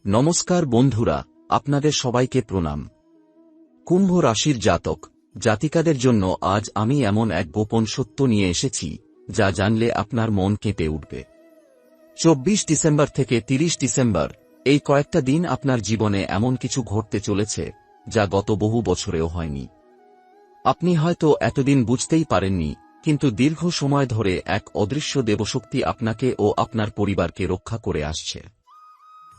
নমস্কার বন্ধুরা, আপনাদের সবাইকে প্রণাম। কুম্ভ রাশির জাতক জাতিকাদের জন্য আজ আমি এমন এক গোপন সত্য নিয়ে এসেছি যা জানলে আপনার মন কেঁপে উঠবে। 24 ডিসেম্বর থেকে 30 ডিসেম্বর এই কয়েকটা দিন আপনার জীবনে এমন কিছু ঘটতে চলেছে যা গত বহু বছরেও হয়নি। আপনি হয়তো এতদিন বুঝতেই পারেননি, কিন্তু দীর্ঘ সময় ধরে এক অদৃশ্য দেবশক্তি আপনাকে ও আপনার পরিবারকে রক্ষা করে আসছে।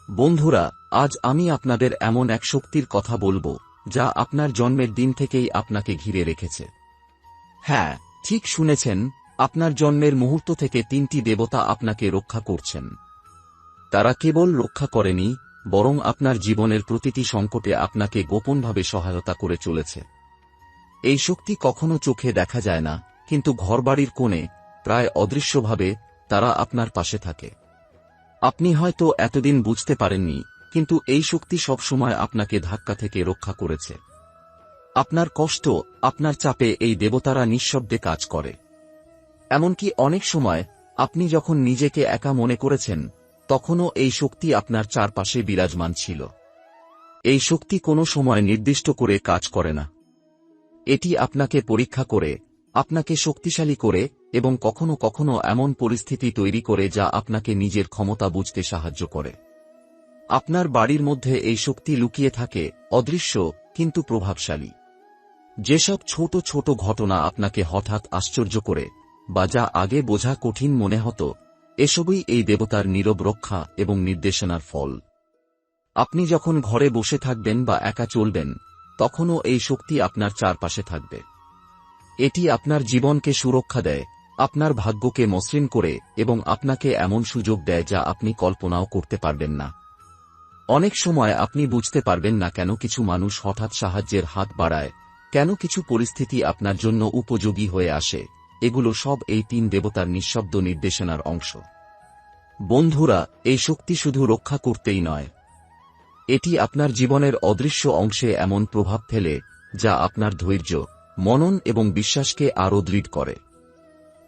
বন্ধুরা, আজ আমি আপনাদের এমন এক শক্তির কথা বলবো যা আপনার জন্মের দিন থেকেই আপনাকে ঘিরে রেখেছে। হ্যাঁ, ঠিক শুনেছেন, আপনার জন্মের মুহূর্ত থেকে 3টি দেবতা আপনাকে রক্ষা করছেন। তারা কেবল রক্ষা করেনি, বরং আপনার জীবনের প্রতিটি সংকটে আপনাকে গোপনভাবে সহায়তা করে চলেছে। এই শক্তি কখনো চোখে দেখা যায় না, কিন্তু ঘরবাড়ির কোণে, প্রায় অদৃশ্যভাবে, তারা আপনার পাশে থাকে। আপনি হয়তো এতদিন বুঝতে পারেননি, কিন্তু এই শক্তি সবসময় আপনাকে ধাক্কা থেকে রক্ষা করেছে। আপনার কষ্ট, আপনার চাপে এই দেবতারা নিঃশব্দে কাজ করে। এমনকি অনেক সময় আপনি যখন নিজেকে একা মনে করেছেন, তখনও এই শক্তি আপনার চারপাশে বিরাজমান ছিল। এই শক্তি কোনো সময় নির্দিষ্ট করে কাজ করে না। এটি আপনাকে পরীক্ষা করে, আপনাকে শক্তিশালী করে, এবং কখনো কখনো এমন পরিস্থিতি তৈরি করে যা আপনাকে নিজের ক্ষমতা বুঝতে সাহায্য করে। আপনার বাড়ির মধ্যে এই শক্তি লুকিয়ে থাকে, অদৃশ্য কিন্তু প্রভাবশালী। যেসব ছোট ছোট ঘটনা আপনাকে হঠাৎ আশ্চর্য করে, বা যা আগে বোঝা কঠিন মনে হতো, এসবই এই দেবতার নীরব রক্ষা এবং নির্দেশনার ফল। আপনি যখন ঘরে বসে থাকবেন বা একা চলবেন, তখনও এই শক্তি আপনার চারপাশে থাকবে। এটি আপনার জীবনকে সুরক্ষা দেয়, আপনার ভাগ্যকে মসৃণ করে, এবং আপনাকে এমন সুযোগ দেয় যা আপনি কল্পনাও করতে পারবেন না। অনেক সময় আপনি বুঝতে পারবেন না কেন কিছু মানুষ হঠাৎ সাহায্যের হাত বাড়ায়, কেন কিছু পরিস্থিতি আপনার জন্য উপযোগী হয়ে আসে। এগুলো সব এই 3 দেবতার নিঃশব্দ নির্দেশনার অংশ। বন্ধুরা, এই শক্তি শুধু রক্ষা করতেই নয়, এটি আপনার জীবনের অদৃশ্য অংশে এমন প্রভাব ফেলে যা আপনার ধৈর্য, মনন এবং বিশ্বাসকে আরও দৃঢ় করে।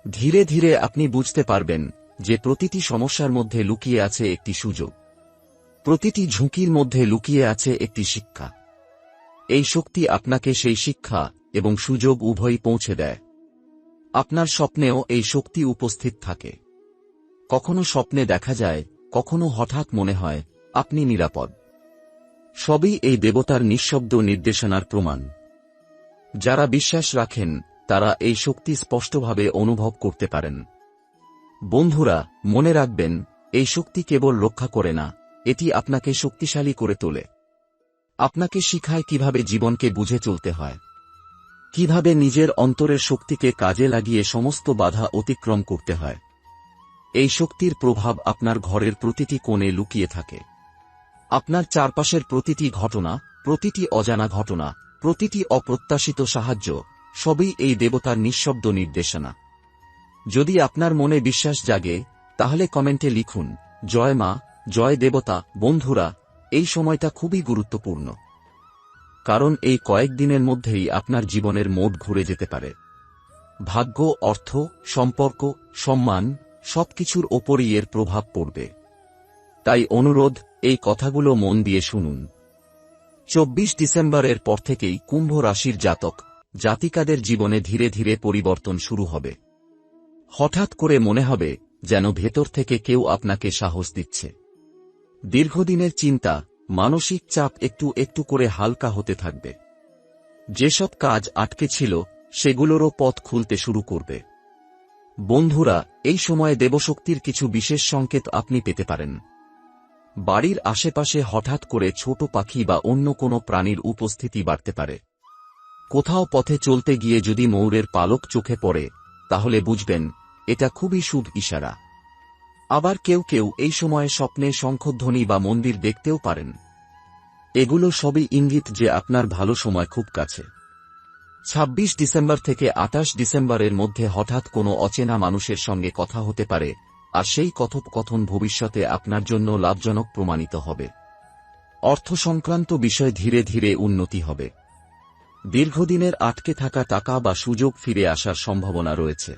ধীরে ধীরে আপনি বুঝতে পারবেন যে প্রতিটি সমস্যার মধ্যে লুকিয়ে আছে একটি সুযোগ, প্রতিটি ঝুঁকির মধ্যে লুকিয়ে আছে একটি শিক্ষা। এই শক্তি আপনাকে সেই শিক্ষা এবং সুযোগ উভয়ই পৌঁছে দেয়। আপনার স্বপ্নেও এই শক্তি উপস্থিত থাকে। কখনো স্বপ্নে দেখা যায়, কখনো হঠাৎ মনে হয় আপনি নিরাপদ। সবই এই দেবতার নিঃশব্দ নির্দেশনার প্রমাণ। যারা বিশ্বাস রাখেন, তারা এই শক্তি স্পষ্টভাবে অনুভব করতে পারেন। বন্ধুরা, মনে রাখবেন, এই শক্তি কেবল রক্ষা করে না, এটি আপনাকে শক্তিশালী করে তোলে। আপনাকে শিখায় কিভাবে জীবনকে বুঝে চলতে হয়, কিভাবে নিজের অন্তরের শক্তিকে কাজে লাগিয়ে সমস্ত বাধা অতিক্রম করতে হয়। এই শক্তির প্রভাব আপনার ঘরের প্রতিটি কোণে লুকিয়ে থাকে। আপনার চারপাশের প্রতিটি ঘটনা, প্রতিটি অজানা ঘটনা, প্রতিটি অপ্রত্যাশিত সাহায্য, সবই এই দেবতার নিঃশব্দ নির্দেশনা। যদি আপনার মনে বিশ্বাস জাগে, তাহলে কমেন্টে লিখুন, জয় মা, জয় দেবতা। বন্ধুরা, এই সময়টা খুবই গুরুত্বপূর্ণ, কারণ এই কয়েকদিনের মধ্যেই আপনার জীবনের মোড় ঘুরে যেতে পারে। ভাগ্য, অর্থ, সম্পর্ক, সম্মান, সবকিছুর ওপরই এর প্রভাব পড়বে। তাই অনুরোধ, এই কথাগুলো মন দিয়ে শুনুন। 24 ডিসেম্বরের পর থেকেই কুম্ভ রাশির জাতক জাতিকাদের জীবনে ধীরে ধীরে পরিবর্তন শুরু হবে। হঠাৎ করে মনে হবে যেন ভেতর থেকে কেউ আপনাকে সাহস দিচ্ছে। দীর্ঘদিনের চিন্তা, মানসিক চাপ একটু একটু করে হালকা হতে থাকবে। যেসব কাজ আটকে ছিল, সেগুলোরও পথ খুলতে শুরু করবে। বন্ধুরা, এই সময়ে দেবশক্তির কিছু বিশেষ সংকেত আপনি পেতে পারেন। বাড়ির আশেপাশে হঠাৎ করে ছোট পাখি বা অন্য কোনো প্রাণীর উপস্থিতি বাড়তে পারে। কোথাও পথে চলতে গিয়ে যদি ময়ূরের পালক চোখে পড়ে, তাহলে বুঝবেন এটা খুবই শুভ ইশারা। আবার কেউ কেউ এই সময়ে স্বপ্নে শঙ্খধ্বনি বা মন্দির দেখতেও পারেন। এগুলো সবই ইঙ্গিত যে আপনার ভালো সময় খুব কাছে। 26 ডিসেম্বর থেকে 28 ডিসেম্বরের মধ্যে হঠাৎ কোনো অচেনা মানুষের সঙ্গে কথা হতে পারে, আর সেই কথোপকথন ভবিষ্যতে আপনার জন্য লাভজনক প্রমাণিত হবে। অর্থ সংক্রান্ত বিষয় ধীরে ধীরে উন্নতি হবে। দীর্ঘদিনের আটকে থাকা টাকা বা সুযোগ ফিরে আসার সম্ভাবনা রয়েছে।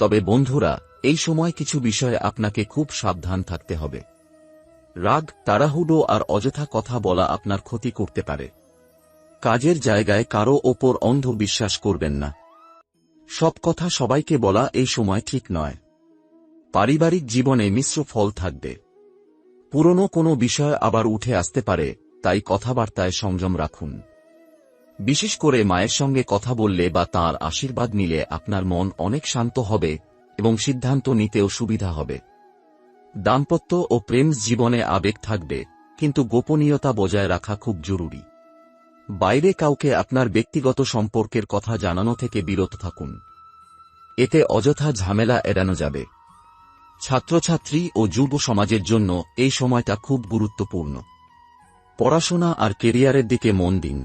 তবে বন্ধুরা, এই সময় কিছু বিষয়ে আপনাকে খুব সাবধান থাকতে হবে। রাগ, তাড়াহুড়ো আর অযথা কথা বলা আপনার ক্ষতি করতে পারে। কাজের জায়গায় কারো ওপর অন্ধ বিশ্বাস করবেন না। সব কথা সবাইকে বলা এই সময় ঠিক নয়। পারিবারিক জীবনে মিশ্র ফল থাকবে। পুরনো কোনো বিষয় আবার উঠে আসতে পারে, তাই কথাবার্তায় সংযম রাখুন। বিশেষ করে মায়ের সঙ্গে কথা বললে বা তাঁর আশীর্বাদ নিলে আপনার মন অনেক শান্ত হবে এবং সিদ্ধান্ত নিতেও সুবিধা হবে। দাম্পত্য ও প্রেম জীবনে আবেগ থাকবে, কিন্তু গোপনীয়তা বজায় রাখা খুব জরুরি। বাইরে কাউকে আপনার ব্যক্তিগত সম্পর্কের কথা জানানো থেকে বিরত থাকুন। এতে অযথা ঝামেলা এড়ানো যাবে। ছাত্রছাত্রী ও যুব সমাজের জন্য এই সময়টা খুব গুরুত্বপূর্ণ। পড়াশোনা আর কেরিয়ারের দিকে মন দিন।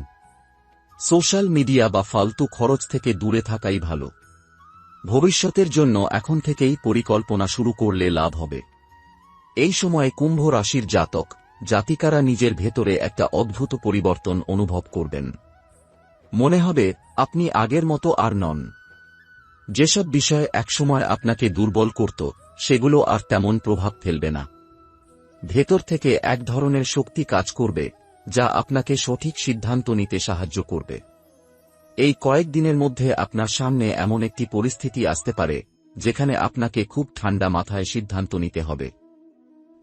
সোশ্যাল মিডিয়া বা ফালতু খরচ থেকে দূরে থাকাই ভালো। ভবিষ্যতের জন্য এখন থেকেই পরিকল্পনা শুরু করলে লাভ হবে। এই সময়ে কুম্ভ রাশির জাতক জাতিকারা নিজের ভেতরে একটা অদ্ভুত পরিবর্তন অনুভব করবেন। মনে হবে আপনি আগের মতো আর নন। যেসব বিষয় একসময় আপনাকে দুর্বল করত, সেগুলো আর তেমন প্রভাব ফেলবে না। ভেতর থেকে এক ধরনের শক্তি কাজ করবে, যা আপনাকে সঠিক সিদ্ধান্ত নিতে সাহায্য করবে। এই কয়েকদিনের মধ্যে আপনার সামনে এমন একটি পরিস্থিতি আসতে পারে যেখানে আপনাকে খুব ঠান্ডা মাথায় সিদ্ধান্ত নিতে হবে।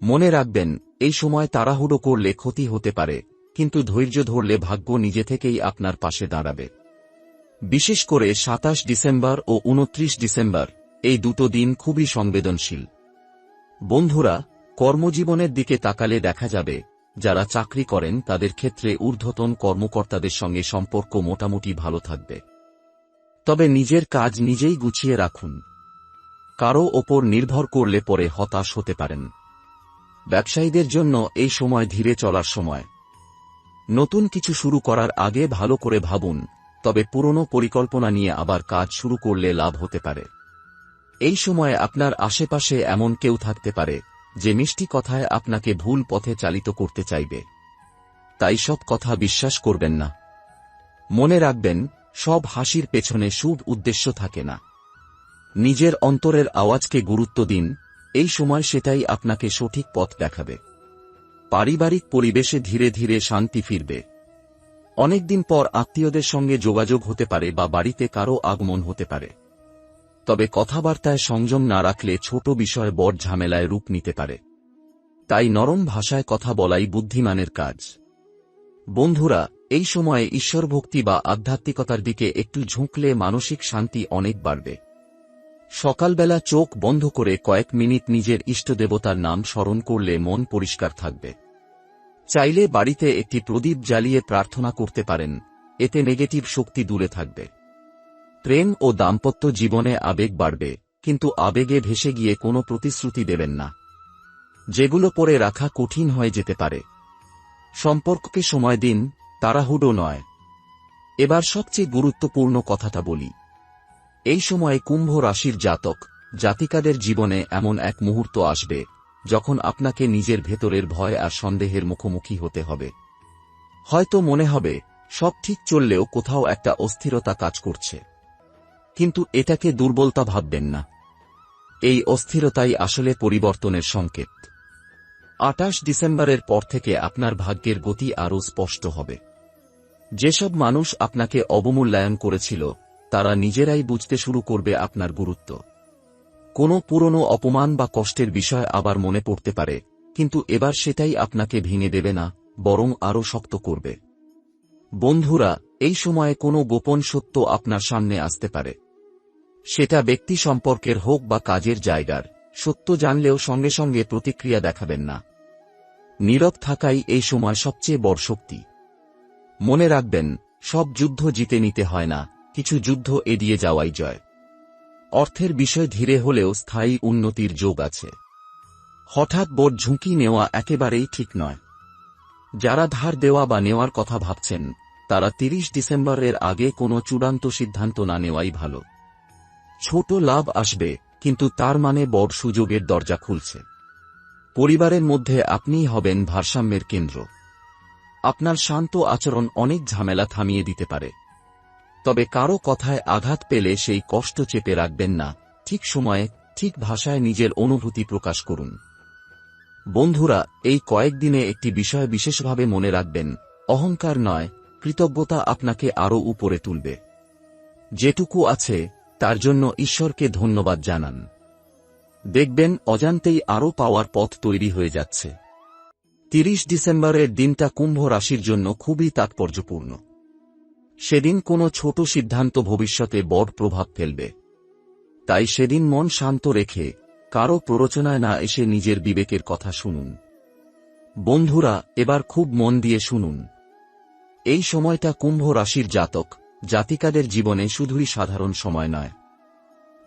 মনে রাখবেন, এই সময় তাড়াহুড়ো করলে ক্ষতি হতে পারে, কিন্তু ধৈর্য ধরলে ভাগ্য নিজে থেকেই আপনার পাশে দাঁড়াবে। বিশেষ করে ২৭ ডিসেম্বর ও ২৯ ডিসেম্বর, এই দুটো দিন খুবই সংবেদনশীল। বন্ধুরা, কর্মজীবনের দিকে তাকালে দেখা যাবে, যারা চাকরি করেন তাদের ক্ষেত্রে ঊর্ধ্বতন কর্মকর্তাদের সঙ্গে সম্পর্ক মোটামুটি ভালো থাকবে। তবে নিজের কাজ নিজেই গুছিয়ে রাখুন। কারো ওপর নির্ভর করলে পরে হতাশ হতে পারেন। ব্যবসায়ীদের জন্য এই সময় ধীরে চলার সময়। নতুন কিছু শুরু করার আগে ভালো করে ভাবুন, তবে পুরনো পরিকল্পনা নিয়ে আবার কাজ শুরু করলে লাভ হতে পারে। এই সময়ে আপনার আশেপাশে এমন কেউ থাকতে পারে যে মিষ্টি কথায় আপনাকে ভুল পথে চালিত করতে চাইবে। তাই সব কথা বিশ্বাস করবেন না। মনে রাখবেন, সব হাসির পেছনে শুভ উদ্দেশ্য থাকে না। নিজের অন্তরের আওয়াজকে গুরুত্ব দিন, এই সময় সেটাই আপনাকে সঠিক পথ দেখাবে। পারিবারিক পরিবেশে ধীরে ধীরে শান্তি ফিরবে। অনেকদিন পর আত্মীয়দের সঙ্গে যোগাযোগ হতে পারে বা বাড়িতে কারো আগমন হতে পারে। তবে কথাবার্তায় সংযম না রাখলে ছোট বিষয় বড় ঝামেলায় রূপ নিতে পারে। তাই নরম ভাষায় কথা বলাই বুদ্ধিমানের কাজ। বন্ধুরা, এই সময়ে ঈশ্বরভক্তি বা আধ্যাত্মিকতার দিকে একটু ঝুঁকলে মানসিক শান্তি অনেক বাড়বে। সকালবেলা চোখ বন্ধ করে কয়েক মিনিট নিজের ইষ্টদেবতার নাম স্মরণ করলে মন পরিষ্কার থাকবে। চাইলে বাড়িতে একটি প্রদীপ জ্বালিয়ে প্রার্থনা করতে পারেন, এতে নেগেটিভ শক্তি দূরে থাকবে। প্রেম ও দাম্পত্য জীবনে আবেগ বাড়বে, কিন্তু আবেগে ভেসে গিয়ে কোনো প্রতিশ্রুতি দেবেন না, যেগুলো পরে রাখা কঠিন হয়ে যেতে পারে। সম্পর্ককে সময় দিন, তাড়াহুড়ো নয়। এবার সবচেয়ে গুরুত্বপূর্ণ কথাটা বলি। এই সময়ে কুম্ভ রাশির জাতক জাতিকাদের জীবনে এমন এক মুহূর্ত আসবে যখন আপনাকে নিজের ভেতরের ভয় আর সন্দেহের মুখোমুখি হতে হবে। হয়তো মনে হবে সব ঠিক চললেও কোথাও একটা অস্থিরতা কাজ করছে, কিন্তু এটাকে দুর্বলতা ভাববেন না। এই অস্থিরতাই আসলে পরিবর্তনের সংকেত। ২৮ ডিসেম্বরের পর থেকে আপনার ভাগ্যের গতি আরও স্পষ্ট হবে। যেসব মানুষ আপনাকে অবমূল্যায়ন করেছিল, তারা নিজেরাই বুঝতে শুরু করবে আপনার গুরুত্ব। কোনো পুরনো অপমান বা কষ্টের বিষয় আবার মনে পড়তে পারে, কিন্তু এবার সেটাই আপনাকে ভেঙে দেবে না, বরং আরও শক্ত করবে। বন্ধুরা, এই সময়ে কোনো গোপন সত্য আপনার সামনে আসতে পারে। সেটা ব্যক্তি সম্পর্কের হোক বা কাজের জায়গার। সত্য জানলেও সঙ্গে সঙ্গে প্রতিক্রিয়া দেখাবেন না। নীরব থাকাই এই সময় সবচেয়ে বড় শক্তি। মনে রাখবেন, সব যুদ্ধ জিতে নিতে হয় না, কিছু যুদ্ধ এড়িয়ে যাওয়াই জয়। অর্থের বিষয় ধীরে হলেও স্থায়ী উন্নতির যোগ আছে। হঠাৎ বড় ঝুঁকি নেওয়া একেবারেই ঠিক নয়। যারা ধার দেওয়া বা নেওয়ার কথা ভাবছেন, তারা ৩০ ডিসেম্বরের আগে কোনো চূড়ান্ত সিদ্ধান্ত না নেওয়াই ভালো। ছোট লাভ আসবে, কিন্তু তার মানে বড় সুযোগের দরজা খুলছে। পরিবারের মধ্যে আপনিই হবেন ভারসাম্যের কেন্দ্র। আপনার শান্ত আচরণ অনেক ঝামেলা থামিয়ে দিতে পারে। তবে কারো কথায় আঘাত পেলে সেই কষ্ট চেপে রাখবেন না, ঠিক সময়ে ঠিক ভাষায় নিজের অনুভূতি প্রকাশ করুন। বন্ধুরা, এই কয়েকদিনে একটি বিষয় বিশেষভাবে মনে রাখবেন, অহংকার নয়, কৃতজ্ঞতা আপনাকে আরও উপরে তুলবে। যেটুকু আছে তার জন্য ঈশ্বরকে ধন্যবাদ জানান। দেখবেন অজান্তেই আরও পাওয়ার পথ তৈরি হয়ে যাচ্ছে। 30 ডিসেম্বরের দিনটা কুম্ভ রাশির জন্য খুবই তাৎপর্যপূর্ণ। সেদিন কোনো ছোট সিদ্ধান্ত ভবিষ্যতে বড় প্রভাব ফেলবে। তাই সেদিন মন শান্ত রেখে কারো প্ররোচনায় না এসে নিজের বিবেকের কথা শুনুন। বন্ধুরা, এবার খুব মন দিয়ে শুনুন। এই সময়টা কুম্ভ রাশির জাতক জাতিকাদের জীবনে শুধুই সাধারণ সময় নয়।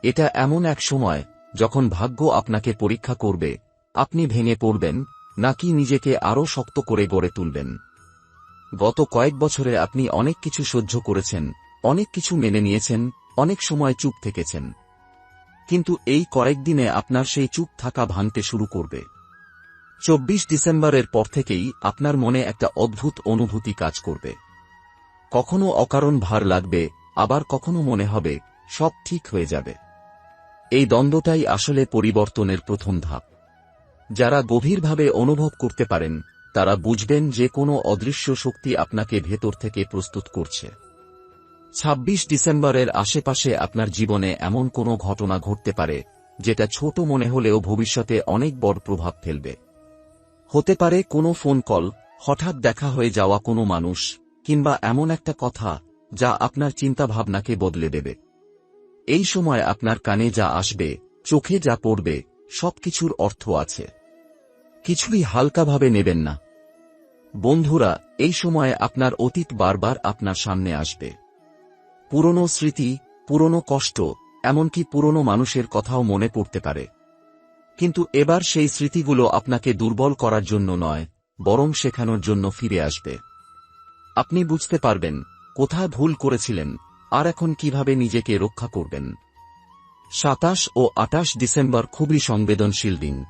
এটা এমন এক সময় যখন ভাগ্য আপনাকে পরীক্ষা করবে, আপনি ভেঙে পড়বেন নাকি নিজেকে আরও শক্ত করে গড়ে তুলবেন। গত কয়েক বছরে আপনি অনেক কিছু সহ্য করেছেন, অনেক কিছু মেনে নিয়েছেন, অনেক সময় চুপ থেকেছেন। কিন্তু এই কয়েকদিনে আপনার সেই চুপ থাকা ভাঙতে শুরু করবে। 24 ডিসেম্বরের পর থেকেই আপনার মনে একটা অদ্ভুত অনুভূতি কাজ করবে। কখনো অকারণ ভার লাগবে, আবার কখনো মনে হবে সব ঠিক হয়ে যাবে। এই দ্বন্দ্বটাই আসলে পরিবর্তনের প্রথম ধাপ। যারা গভীরভাবে অনুভব করতে পারেন তারা বুঝবেন যে কোনো অদৃশ্য শক্তি আপনাকে ভেতর থেকে প্রস্তুত করছে। 26 ডিসেম্বরের আশেপাশে আপনার জীবনে এমন কোনো ঘটনা ঘটতে পারে যেটা ছোট মনে হলেও ভবিষ্যতে অনেক বড় প্রভাব ফেলবে। হতে পারে কোনো ফোন কল, হঠাৎ দেখা হয়ে যাওয়া কোনো মানুষ, কিংবা এমন একটা কথা যা আপনার চিন্তাভাবনাকে বদলে দেবে। এই সময় আপনার কানে যা আসবে, চোখে যা পড়বে, সবকিছুর অর্থ আছে। কিছুই হালকাভাবে নেবেন না। বন্ধুরা, এই সময়ে আপনার অতীত বারবার আপনার সামনে আসবে। পুরনো স্মৃতি, পুরনো কষ্ট, এমনকি পুরনো মানুষের কথাও মনে পড়তে পারে। কিন্তু এবার সেই স্মৃতিগুলো আপনাকে দুর্বল করার জন্য নয়, বরং শেখানোর জন্য ফিরে আসবে। আপনি বুঝতে পারবেন কোথায় ভুল করেছিলেন আর এখন কিভাবে নিজেকে রক্ষা করবেন। 27 ও 28 ডিসেম্বর খুবই সংবেদনশীল দিন।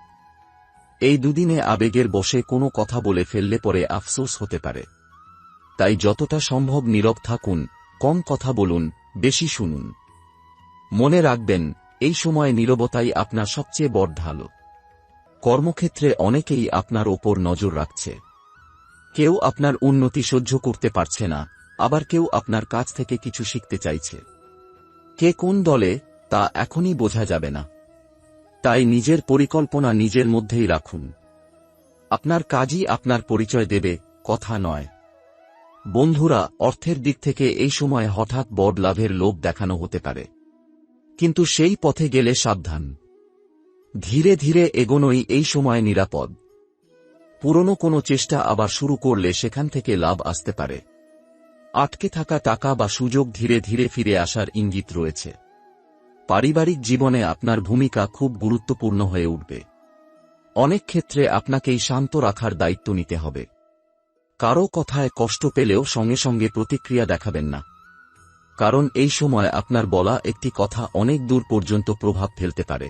এই দুদিনে আবেগের বশে কোনো কথা বলে ফেললে পরে আফসোস হতে পারে। তাই যতটা সম্ভব নীরব থাকুন, কম কথা বলুন, বেশি শুনুন। মনে রাখবেন, এই সময় নীরবতাই আপনার সবচেয়ে বড় ঢাল। কর্মক্ষেত্রে অনেকেই আপনার ওপর নজর রাখছে। কেউ আপনার উন্নতি সহ্য করতে পারছে না, আবার কেউ আপনার কাছ থেকে কিছু শিখতে চাইছে। কে কোন দলে তা এখনই বোঝা যাবে না। তাই নিজের পরিকল্পনা নিজের মধ্যেই রাখুন। আপনার কাজই আপনার পরিচয় দেবে, কথা নয়। বন্ধুরা, অর্থের দিক থেকে এই সময় হঠাৎ বড় লাভের লোভ দেখানো হতে পারে। কিন্তু সেই পথে গেলে সাবধান। ধীরে ধীরে এগোনোই এই সময় নিরাপদ। পুরনো কোনো চেষ্টা আবার শুরু করলে সেখান থেকে লাভ আসতে পারে। আটকে থাকা টাকা বা সুযোগ ধীরে ধীরে ফিরে আসার ইঙ্গিত রয়েছে। পারিবারিক জীবনে আপনার ভূমিকা খুব গুরুত্বপূর্ণ হয়ে উঠবে। অনেক ক্ষেত্রে আপনাকেই শান্ত রাখার দায়িত্ব নিতে হবে। কারো কথায় কষ্ট পেলেও সঙ্গে সঙ্গে প্রতিক্রিয়া দেখাবেন না। কারণ এই সময় আপনার বলা একটি কথা অনেক দূর পর্যন্ত প্রভাব ফেলতে পারে।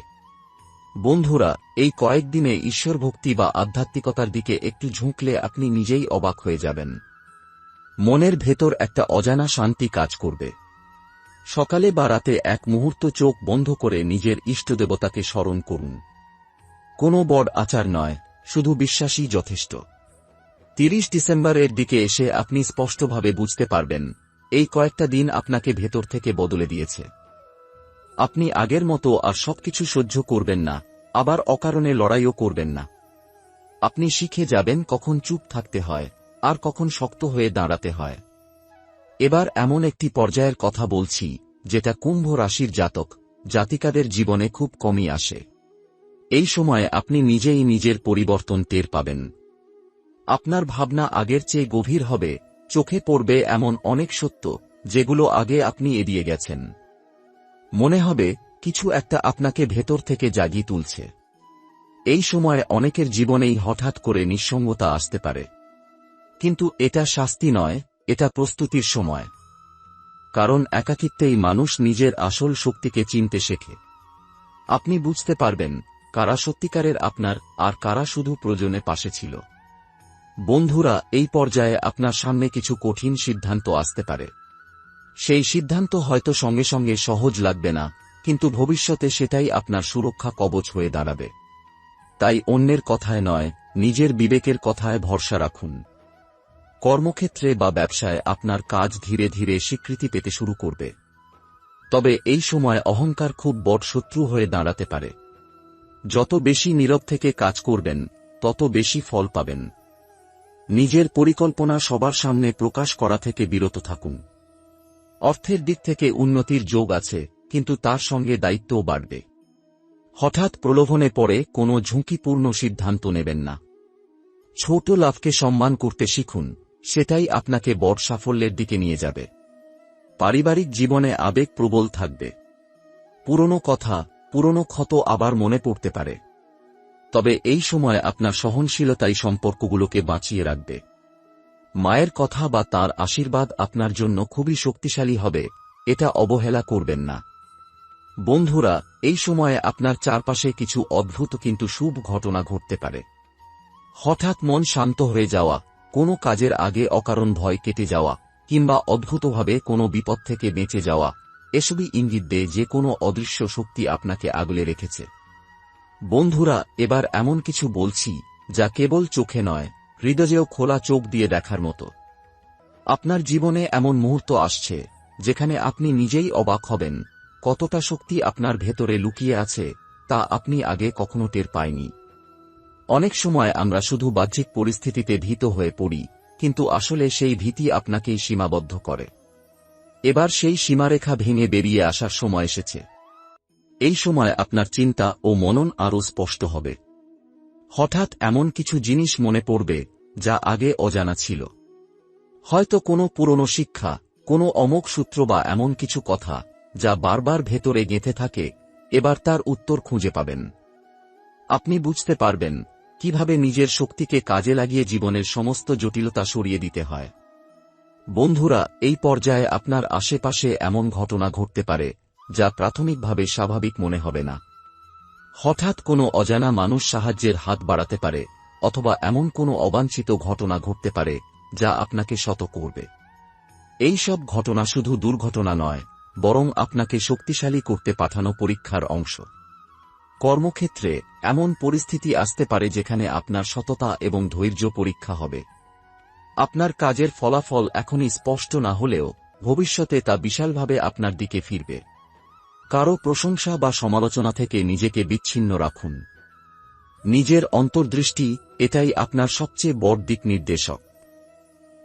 বন্ধুরা, এই কয়েকদিনে ঈশ্বরভক্তি বা আধ্যাত্মিকতার দিকে একটু ঝুঁকলে আপনি নিজেই অবাক হয়ে যাবেন। মনের ভেতর একটা অজানা শান্তি কাজ করবে। সকালে বা রাতে এক মুহূর্ত চোখ বন্ধ করে নিজের ইষ্টদেবতাকে স্মরণ করুন। কোনো বড় আচার নয়, শুধু বিশ্বাসই যথেষ্ট। 30 ডিসেম্বরের দিকে এসে আপনি স্পষ্টভাবে বুঝতে পারবেন এই কয়েকটা দিন আপনাকে ভেতর থেকে বদলে দিয়েছে। আপনি আগের মতো আর সবকিছু সহ্য করবেন না, আবার অকারণে লড়াইও করবেন না। আপনি শিখে যাবেন কখন চুপ থাকতে হয় আর কখন শক্ত হয়ে দাঁড়াতে হয়। এবার এমন একটি পর্যায়ের কথা বলছি যেটা কুম্ভ রাশির জাতক জাতিকাদের জীবনে খুব কমই আসে। এই সময়ে আপনি নিজেই নিজের পরিবর্তন টের পাবেন। আপনার ভাবনা আগের চেয়ে গভীর হবে, চোখে পড়বে এমন অনেক সত্য যেগুলো আগে আপনি এড়িয়ে গেছেন। মনে হবে কিছু একটা আপনাকে ভেতর থেকে জাগিয়ে তুলছে। এই সময় অনেকের জীবনেই হঠাৎ করে নিঃসঙ্গতা আসতে পারে। কিন্তু এটা শাস্তি নয়, এটা প্রস্তুতির সময়। কারণ একাকিত্বেই মানুষ নিজের আসল শক্তিকে চিনতে শেখে। আপনি বুঝতে পারবেন কারা সত্যিকারের আপনার আর কারা শুধু প্রয়োজনে পাশে ছিল। বন্ধুরা, এই পর্যায়ে আপনার সামনে কিছু কঠিন সিদ্ধান্ত আসতে পারে। সেই সিদ্ধান্ত হয়তো সঙ্গে সঙ্গে সহজ লাগবে না, কিন্তু ভবিষ্যতে সেটাই আপনার সুরক্ষা কবচ হয়ে দাঁড়াবে। তাই অন্যের কথায় নয়, নিজের বিবেকের কথায় ভরসা রাখুন। কর্মক্ষেত্রে বা ব্যবসায় আপনার কাজ ধীরে ধীরে স্বীকৃতি পেতে শুরু করবে। তবে এই সময় অহংকার খুব বড় শত্রু হয়ে দাঁড়াতে পারে। যত বেশি নীরব থেকে কাজ করবেন, তত বেশি ফল পাবেন। নিজের পরিকল্পনা সবার সামনে প্রকাশ করা থেকে বিরত থাকুন। অর্থের দিক থেকে উন্নতির যোগ আছে, কিন্তু তার সঙ্গে দায়িত্বও বাড়বে। হঠাৎ প্রলোভনে পড়ে কোনো ঝুঁকিপূর্ণ সিদ্ধান্ত নেবেন না। ছোট লাভকে সম্মান করতে শিখুন, সেটাই আপনাকে বড় সাফল্যের দিকে নিয়ে যাবে। পারিবারিক জীবনে আবেগ প্রবল থাকবে। পুরনো কথা, পুরনো ক্ষত আবার মনে পড়তে পারে। তবে এই সময় আপনার সহনশীলতাই সম্পর্কগুলোকে বাঁচিয়ে রাখবে। মায়ের কথা বা তার আশীর্বাদ আপনার জন্য খুবই শক্তিশালী হবে, এটা অবহেলা করবেন না। বন্ধুরা, এই সময়ে আপনার চারপাশে কিছু অদ্ভুত কিন্তু শুভ ঘটনা ঘটতে পারে। হঠাৎ মন শান্ত হয়ে যাওয়া, কোনো কাজের আগে অকারণ ভয় কেটে যাওয়া, কিংবা অদ্ভুতভাবে কোনো বিপদ থেকে বেঁচে যাওয়া, এসবই ইঙ্গিত দেয় যে কোনো অদৃশ্য শক্তি আপনাকে আগলে রেখেছে। বন্ধুরা, এবার এমন কিছু বলছি যা কেবল চোখে নয়, হৃদয়েও খোলা চোখ দিয়ে দেখার মতো। আপনার জীবনে এমন মুহূর্ত আসছে যেখানে আপনি নিজেই অবাক হবেন, কতটা শক্তি আপনার ভেতরে লুকিয়ে আছে তা আপনি আগে কখনো টের পায়নি। অনেক সময় আমরা শুধু বাহ্যিক পরিস্থিতিতে ভীত হয়ে পড়ি, কিন্তু আসলে সেই ভীতি আপনাকেই সীমাবদ্ধ করে। এবার সেই সীমারেখা ভেঙে বেরিয়ে আসার সময় এসেছে। এই সময় আপনার চিন্তা ও মনন আরও স্পষ্ট হবে। হঠাৎ এমন কিছু জিনিস মনে পড়বে যা আগে অজানা ছিল। হয়তো কোনো পুরনো শিক্ষা, কোনো অমোঘ সূত্র বা এমন কিছু কথা যা বারবার ভেতরে গেঁথে থাকে, এবার তার উত্তর খুঁজে পাবেন। আপনি বুঝতে পারবেন কিভাবে নিজের শক্তিকে কাজে লাগিয়ে জীবনের সমস্ত জটিলতা সরিয়ে দিতে হয়। বন্ধুরা, এই পর্যায়ে আপনার আশেপাশে এমন ঘটনা ঘটতে পারে যা প্রাথমিকভাবে স্বাভাবিক মনে হবে না। হঠাৎ কোনো অজানা মানুষ সাহায্যের হাত বাড়াতে পারে, অথবা এমন কোনো অবাঞ্ছিত ঘটনা ঘটতে পারে যা আপনাকে শত করবে। এই সব ঘটনা শুধু দুর্ঘটনা নয়, বরং আপনাকে শক্তিশালী করতে পাঠানো পরীক্ষার অংশ। কর্মক্ষেত্রে এমন পরিস্থিতি আসতে পারে যেখানে আপনার সততা এবং ধৈর্য পরীক্ষা হবে। আপনার কাজের ফলাফল এখনই স্পষ্ট না হলেও ভবিষ্যতে তা বিশালভাবে আপনার দিকে ফিরবে। কারো প্রশংসা বা সমালোচনা থেকে নিজেকে বিচ্ছিন্ন রাখুন। নিজের অন্তর্দৃষ্টি, এটাই আপনার সবচেয়ে বড় দিক নির্দেশক।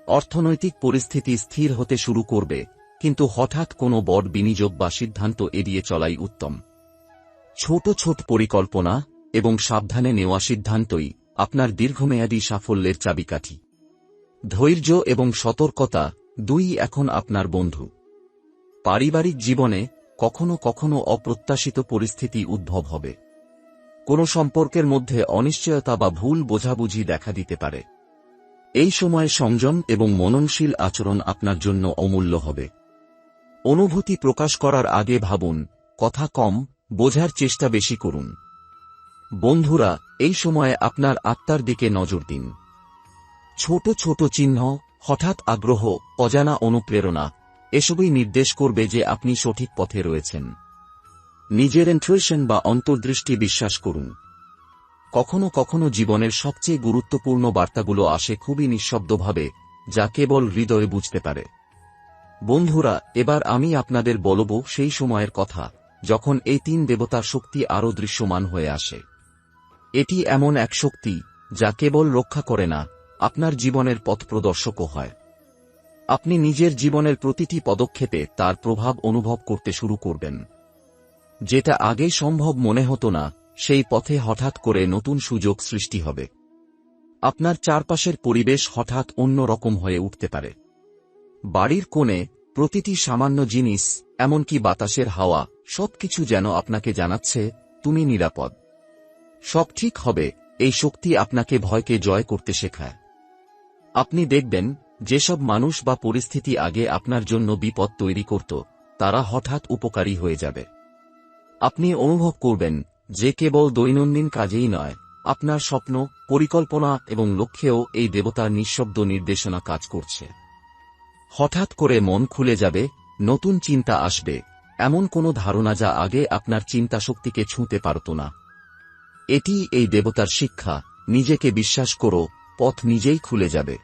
অর্থনৈতিক পরিস্থিতি স্থির হতে শুরু করবে, কিন্তু হঠাৎ কোনো বড় বিনিয়োগ বা সিদ্ধান্ত এড়িয়ে চলাই উত্তম। ছোট ছোট পরিকল্পনা এবং সাবধানে নেওয়া সিদ্ধান্তই আপনার দীর্ঘমেয়াদী সাফল্যের চাবিকাঠি। ধৈর্য এবং সতর্কতা দুই এখন আপনার বন্ধু। পারিবারিক জীবনে কখনো কখনো অপ্রত্যাশিত পরিস্থিতি উদ্ভব হবে। কোনো সম্পর্কের মধ্যে অনিশ্চয়তা বা ভুল বোঝাবুঝি দেখা দিতে পারে। এই সময় সংযম এবং মননশীল আচরণ আপনার জন্য অমূল্য হবে। অনুভূতি প্রকাশ করার আগে ভাবুন, কথা কম, বোঝার চেষ্টা বেশি করুন। বন্ধুরা, এই সময়ে আপনার আত্মার দিকে নজর দিন। ছোট ছোট চিহ্ন, হঠাৎ আগ্রহ, অজানা অনুপ্রেরণা, এসবই নির্দেশ করবে যে আপনি সঠিক পথে রয়েছেন। নিজের ইনটুইশন বা অন্তর্দৃষ্টি বিশ্বাস করুন। কখনো কখনো জীবনের সবচেয়ে গুরুত্বপূর্ণ বার্তাগুলো আসে খুবই নিঃশব্দভাবে, যা কেবল হৃদয়ে বুঝতে পারে। বন্ধুরা, এবার আমি আপনাদের বলবো সেই সময়ের কথা যখন এই তিন দেবতার শক্তি আরও দৃশ্যমান হয়ে আসে। এটি এমন এক শক্তি যা কেবল রক্ষা করে না, আপনার জীবনের পথপ্রদর্শকও হয়। আপনি নিজের জীবনের প্রতিটি পদক্ষেপে তার প্রভাব অনুভব করতে শুরু করবেন। যেটা আগে সম্ভব মনে হতো না, সেই পথে হঠাৎ করে নতুন সুযোগ সৃষ্টি হবে। আপনার চারপাশের পরিবেশ হঠাৎ অন্য রকম হয়ে উঠতে পারে। বাড়ির কোণে প্রতিটি সামান্য জিনিস, এমনকি বাতাসের হাওয়া, সবকিছু যেন আপনাকে জানাচ্ছে তুমি নিরাপদ। সব ঠিক হবে। এই শক্তি আপনাকে ভয়কে জয় করতে শেখায়। আপনি দেখবেন যেসব মানুষ বা পরিস্থিতি আগে আপনার জন্য বিপদ তৈরি করত, তারা হঠাৎ উপকারী হয়ে যাবে। আপনি অনুভব করবেন যে কেবল দৈনন্দিন কাজেই নয়, আপনার স্বপ্ন, পরিকল্পনা এবং লক্ষ্যেও এই দেবতার নিঃশব্দ নির্দেশনা কাজ করছে। হঠাৎ করে মন খুলে যাবে, নতুন চিন্তা আসবে, এমন কোনো ধারণা যা আগে আপনার চিন্তা শক্তিকে ছুঁতে পারত না। এটি এই দেবতার শিক্ষা, নিজেকে বিশ্বাস করো, পথ নিজেই খুলে যাবে।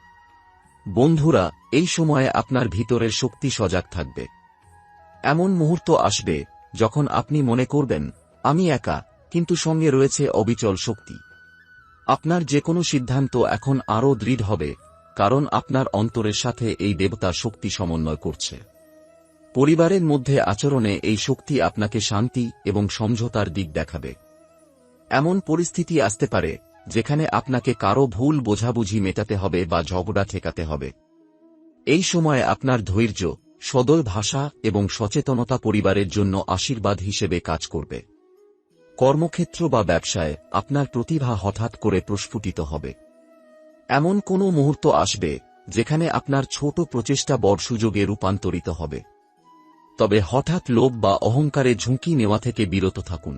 বন্ধুরা, এই সময়ে আপনার ভিতরের শক্তি সজাগ থাকবে। এমন মুহূর্ত আসবে যখন আপনি মনে করবেন, আমি একা, কিন্তু সঙ্গে রয়েছে অবিচল শক্তি। আপনার যে কোনো সিদ্ধান্ত এখন আরও দৃঢ় হবে, কারণ আপনার অন্তরের সাথে এই দেবতার শক্তি সমন্বয় করছে। পরিবারের মধ্যে আচরণে এই শক্তি আপনাকে শান্তি এবং সমঝোতার দিক দেখাবে। এমন পরিস্থিতি আসতে পারে যেখানে আপনাকে কারো ভুল বোঝাবুঝি মেটাতে হবে বা ঝগড়া ঠেকাতে হবে। এই সময়ে আপনার ধৈর্য, সদয় ভাষা এবং সচেতনতা পরিবারের জন্য আশীর্বাদ হিসেবে কাজ করবে। কর্মক্ষেত্র বা ব্যবসায় আপনার প্রতিভা হঠাৎ করে প্রস্ফুটিত হবে। এমন কোনো মুহূর্ত আসবে যেখানে আপনার ছোট প্রচেষ্টা বড় সুযোগে রূপান্তরিত হবে। তবে হঠাৎ লোভ বা অহংকারে ঝুঁকি নেওয়া থেকে বিরত থাকুন।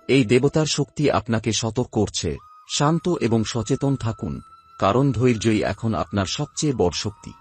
এই দেবতার শক্তি আপনাকে সতর্ক করছে, শান্ত এবং সচেতন থাকুন, কারণ ধৈর্যই এখন আপনার সবচেয়ে বড় শক্তি।